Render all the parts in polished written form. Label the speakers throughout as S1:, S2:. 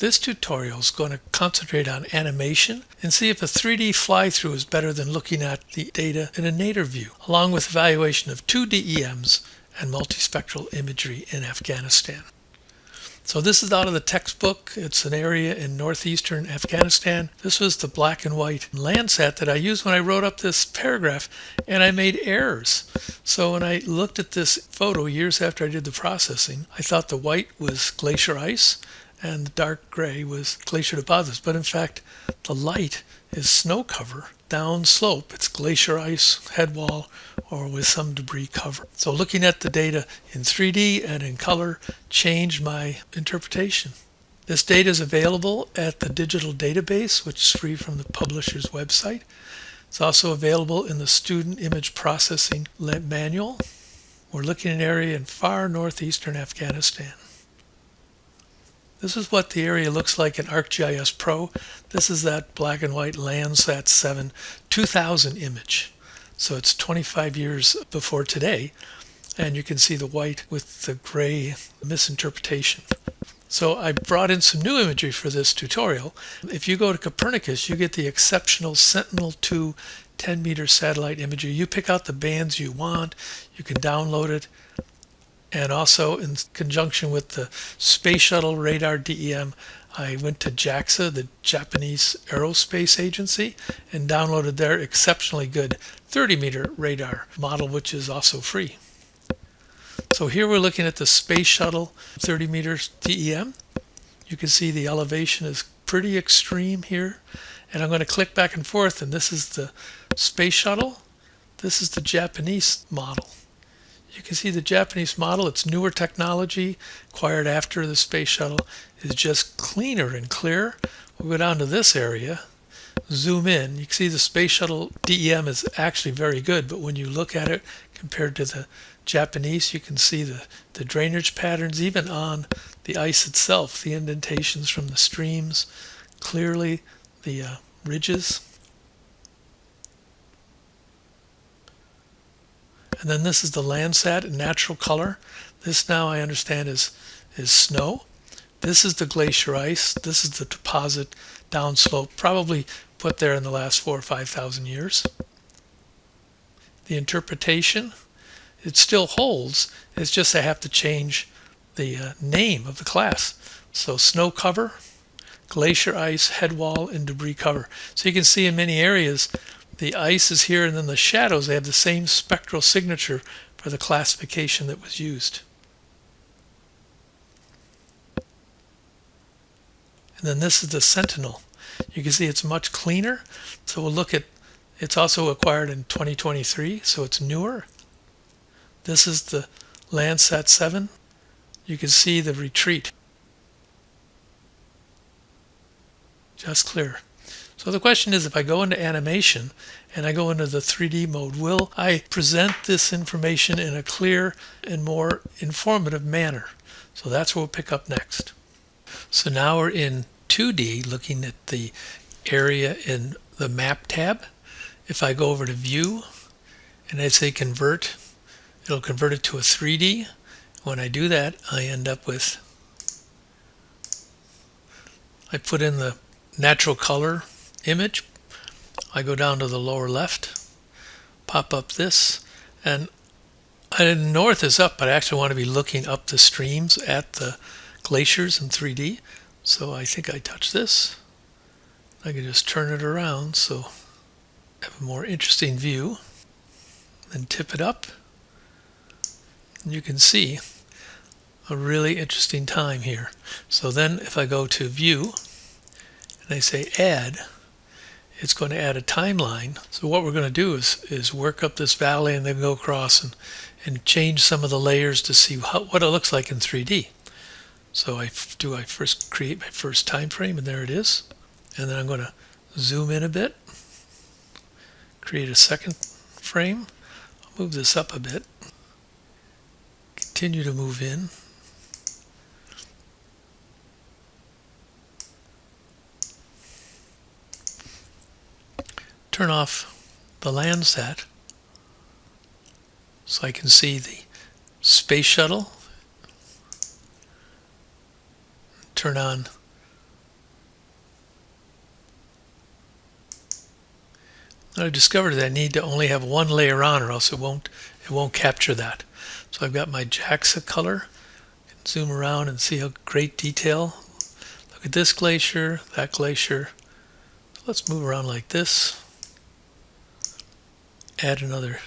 S1: This tutorial is going to concentrate on animation and see if a 3D fly-through is better than looking at the data in a native view, along with evaluation of 2 DEMs and multispectral imagery in Afghanistan. So this is out of the textbook. It's an area in northeastern Afghanistan. This was the black and white Landsat that I used when I wrote up this paragraph, and I made errors. So when I looked at this photo years after I did the processing, I thought the white was glacier ice and the dark gray was glacier deposits. But in fact, the light is snow cover. Down slope, it's glacier ice, head wall, or with some debris cover. So looking at the data in 3D and in color changed my interpretation. This data is available at the digital database, which is free from the publisher's website. It's also available in the Student Image Processing Manual. We're looking at an area in far northeastern Afghanistan. This is what the area looks like in ArcGIS Pro. This is that black and white Landsat 7 2000 image. So it's 25 years before today. And you can see the white with the gray misinterpretation. So I brought in some new imagery for this tutorial. If you go to Copernicus, you get the exceptional Sentinel-2 10-meter satellite imagery. You pick out the bands you want. You can download it. And also in conjunction with the Space Shuttle Radar DEM, I went to JAXA, the Japanese Aerospace Agency, and downloaded their exceptionally good 30-meter radar model, which is also free. So here we're looking at the Space Shuttle 30 meters DEM. You can see the elevation is pretty extreme here. And I'm going to click back and forth, and this is the Space Shuttle. This is the Japanese model. You can see the Japanese model. It's newer technology acquired after the Space Shuttle. Is just cleaner and clearer. We'll go down to this area, zoom in. You can see the Space Shuttle DEM is actually very good, but when you look at it compared to the Japanese, you can see the drainage patterns, even on the ice itself, the indentations from the streams, clearly the ridges. And then this is the Landsat in natural color. This now I understand is snow. This is the glacier ice. This is the deposit downslope, probably put there in the last 4,000 or 5,000 years. The interpretation, it still holds. It's just I have to change the name of the class. So snow cover, glacier ice, head wall, and debris cover. So you can see in many areas the ice is here, and then the shadows, they have the same spectral signature for the classification that was used. And then this is the Sentinel. You can see it's much cleaner. So we'll look at, it's also acquired in 2023, so it's newer. This is the Landsat 7. You can see the retreat. Just clear. So the question is, if I go into animation and I go into the 3D mode, will I present this information in a clear and more informative manner? So that's what we'll pick up next. So now we're in 2D looking at the area in the map tab. If I go over to view and I say convert, it'll convert it to a 3D. When I do that, I end up with, I put in the natural color image. I go down to the lower left, pop up this, and north is up, but I actually want to be looking up the streams at the glaciers in 3D. So I think I touch this. I can just turn it around so I have a more interesting view. Then tip it up. And you can see a really interesting time here. So then if I go to view and I say add, it's going to add a timeline. So what we're going to do is work up this valley and then go across and change some of the layers to see what it looks like in 3D. So I first create my first time frame, and there it is. And then I'm going to zoom in a bit, create a second frame. I'll move this up a bit, continue to move in. Turn off the Landsat so I can see the Space Shuttle. Turn on And I've discovered that I need to only have one layer on, or else it won't capture that. So I've got my JAXA color. Zoom around and see how great detail. Look at this glacier, that glacier. Let's move around like this. Add another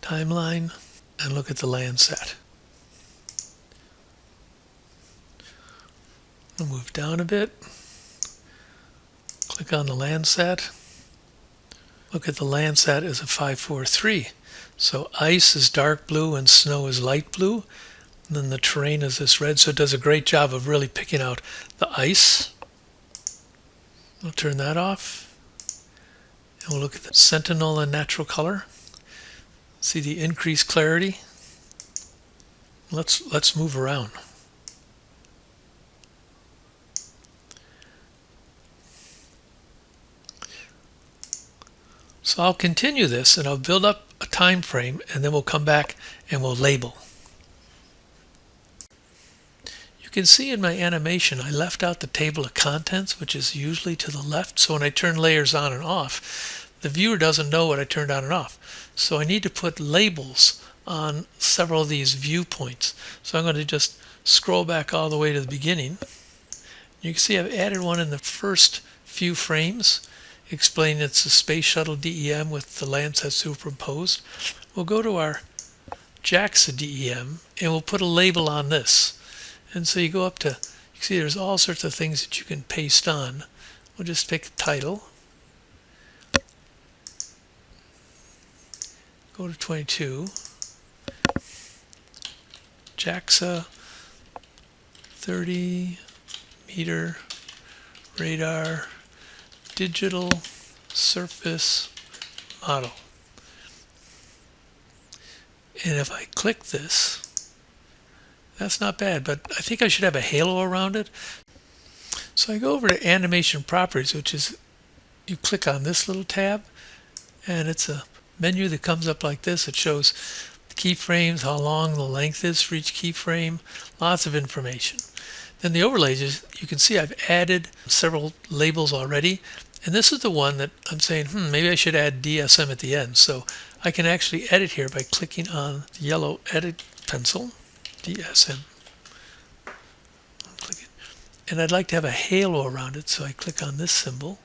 S1: timeline and look at the Landsat. I'll move down a bit. Click on the Landsat. Look at the Landsat as a 543. So ice is dark blue and snow is light blue. And then the terrain is this red, so it does a great job of really picking out the ice. I'll turn that off. And we'll look at the Sentinel and natural color. See the increased clarity. Let's move around. So I'll continue this and I'll build up a time frame, and then we'll come back and we'll label. You can see in my animation I left out the table of contents, which is usually to the left, so when I turn layers on and off, the viewer doesn't know what I turned on and off. So I need to put labels on several of these viewpoints. So I'm going to just scroll back all the way to the beginning. You can see I've added one in the first few frames, explaining it's a space shuttle DEM with the Landsat superimposed. We'll go to our JAXA DEM and we'll put a label on this. And so you go up to, you can see there's all sorts of things that you can paste on. We'll just pick a title. Go to 22. JAXA 30 meter radar digital surface model. And if I click this, that's not bad, but I think I should have a halo around it. So I go over to animation properties, which is, you click on this little tab, and it's a menu that comes up like this. It shows the keyframes, how long the length is for each keyframe, lots of information. Then the overlays, you can see I've added several labels already, and this is the one that I'm saying, maybe I should add DSM at the end. So I can actually edit here by clicking on the yellow edit pencil, DSM. Click it. And I'd like to have a halo around it, so I click on this symbol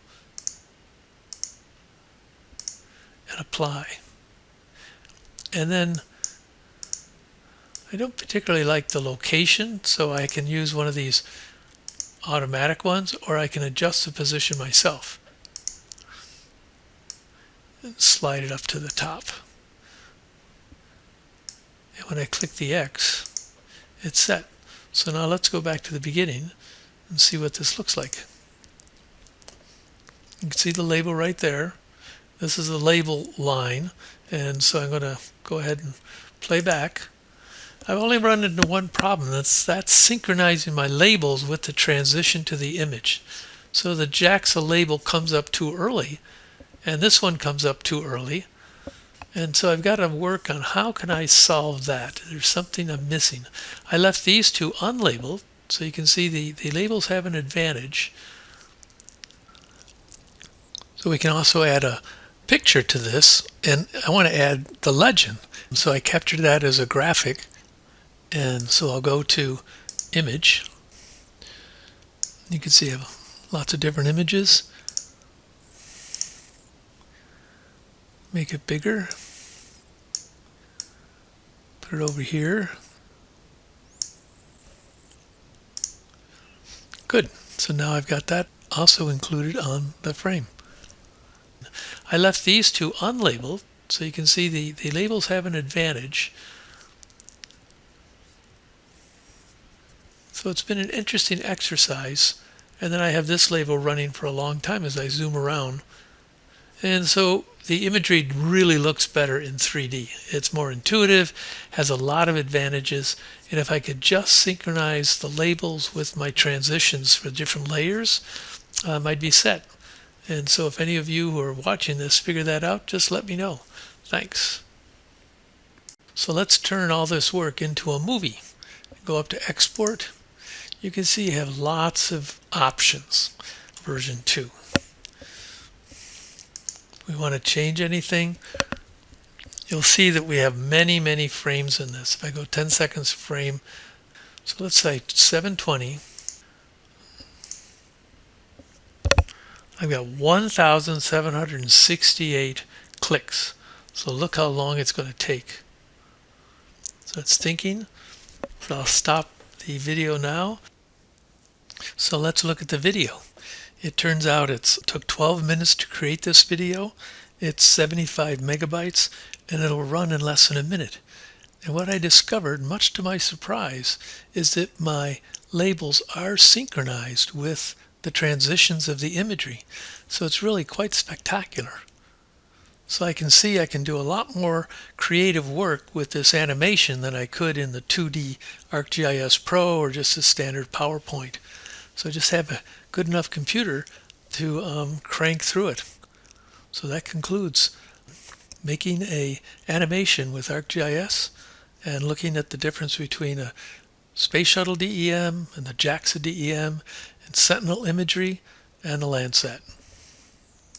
S1: and apply. And then I don't particularly like the location, so I can use one of these automatic ones, or I can adjust the position myself and slide it up to the top. And when I click the X, it's set. So now let's go back to the beginning and see what this looks like. You can see the label right there. This is the label line, and so I'm going to go ahead and play back. I've only run into one problem. That's synchronizing my labels with the transition to the image. So the JAXA label comes up too early, and this one comes up too early. And so I've got to work on how can I solve that. There's something I'm missing. I left these two unlabeled, so you can see the labels have an advantage. So we can also add a picture to this, and I want to add the legend. So I captured that as a graphic, and so I'll go to image. You can see I have lots of different images. Make it bigger. Put it over here. Good. So now I've got that also included on the frame. I left these two unlabeled, so you can see the labels have an advantage. So it's been an interesting exercise. And then I have this label running for a long time as I zoom around. And so the imagery really looks better in 3D. It's more intuitive, has a lot of advantages, and if I could just synchronize the labels with my transitions for different layers, I'd be set. And so if any of you who are watching this figure that out, just let me know. Thanks. So let's turn all this work into a movie. Go up to Export. You can see you have lots of options. Version 2. we want to change anything, you'll see that we have many frames in this. If I go 10 seconds a frame, so let's say 720, I've got 1,768 clicks. So look how long it's going to take. So it's thinking. So I'll stop the video now. So let's look at the video. It turns out it took 12 minutes to create this video. It's 75 megabytes and it'll run in less than a minute. And what I discovered, much to my surprise, is that my labels are synchronized with the transitions of the imagery. So it's really quite spectacular. So I can see I can do a lot more creative work with this animation than I could in the 2D ArcGIS Pro or just a standard PowerPoint. So I just have a good enough computer to crank through it. So that concludes making a animation with ArcGIS and looking at the difference between a Space Shuttle DEM and the JAXA DEM and Sentinel imagery and the Landsat.